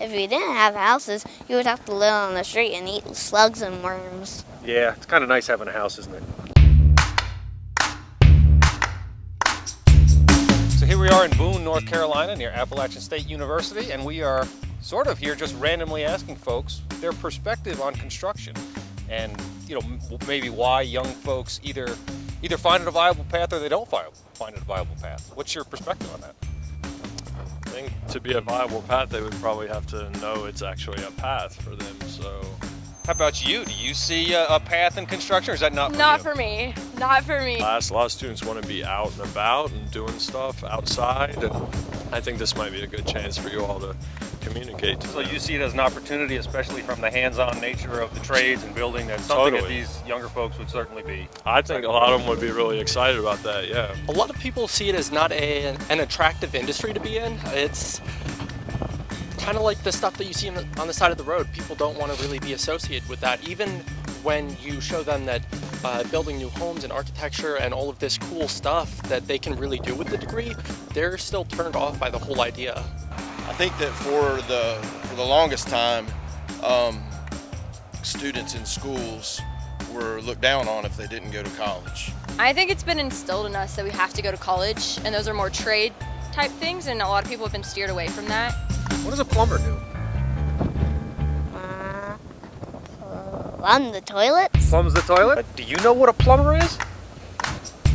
If we didn't have houses, you would have to live on the street and eat slugs and worms. Yeah, it's kind of nice having a house, isn't it? So here we are in Boone, North Carolina, near Appalachian State University, and we are sort of here just randomly asking folks their perspective on construction, and maybe why young folks either find it a viable path or they don't find it a viable path. What's your perspective on that? I think to be a viable path, they would probably have to know it's actually a path for them. So, how about you? Do you see a path in construction, or is that not for you? Not for me. Not for me. a lot of students want to be out and about and doing stuff outside, and I think this might be a good chance for you all to communicate to So them. you see it as an opportunity, especially from the hands-on nature of the trades and building, that's something that these younger folks would certainly be. I think a lot of them would be really excited about that, yeah. A lot of people see it as not an attractive industry to be in. It's kind of like the stuff that you see on the side of the road. People don't want to really be associated with that. Even when you show them that building new homes and architecture and all of this cool stuff that they can really do with the degree, they're still turned off by the whole idea. I think that for the longest time, students in schools were looked down on if they didn't go to college. I think it's been instilled in us that we have to go to college, and those are more trade type things, and a lot of people have been steered away from that. What does a plumber do? Plumb the toilets? Plumbs the toilet? Do you know what a plumber is?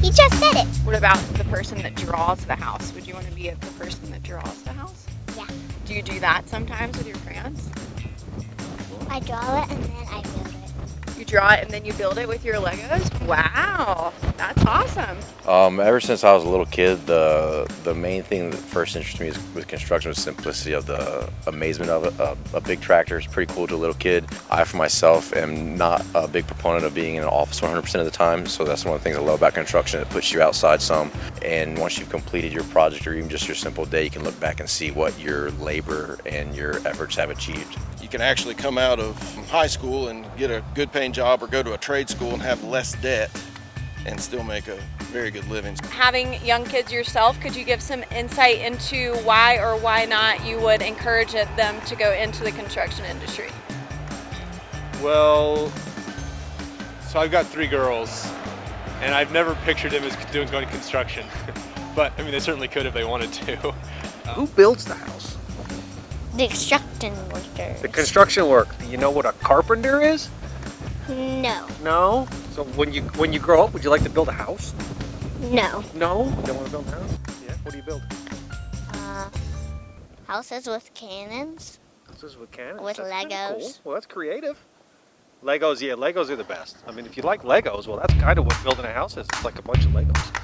He just said it. What about the person that draws the house? Would you want to be the person that draws the house? Yeah. Do you do that sometimes with your crayons? I draw it and then I build it. You draw it and then you build it with your Legos? Wow, that's awesome. Ever since I was a little kid, the main thing that first interested me with construction was the simplicity of the amazement of it. A big tractor is pretty cool to a little kid. I, for myself, am not a big proponent of being in an office 100% of the time, so that's one of the things I love about construction. It puts you outside some, and once you've completed your project or even just your simple day, you can look back and see what your labor and your efforts have achieved. You can actually come out of high school and get a good paying job or go to a trade school and have less debt and still make a very good living. Having young kids yourself, could you give some insight into why or why not you would encourage them to go into the construction industry? Well, so I've got 3 girls, and I've never pictured them as going to construction. But, I mean, they certainly could if they wanted to. Who builds the house? The construction workers. The construction work. Do you know what a carpenter is? No. No? So when you grow up, would you like to build a house? No. No? You don't want to build a house? Yeah? What do you build? Houses with cannons. Houses with cannons? With That's pretty Legos. Cool. Well, that's creative. Legos, yeah, Legos are the best. I mean, if you like Legos, well, that's kind of what building a house is. It's like a bunch of Legos.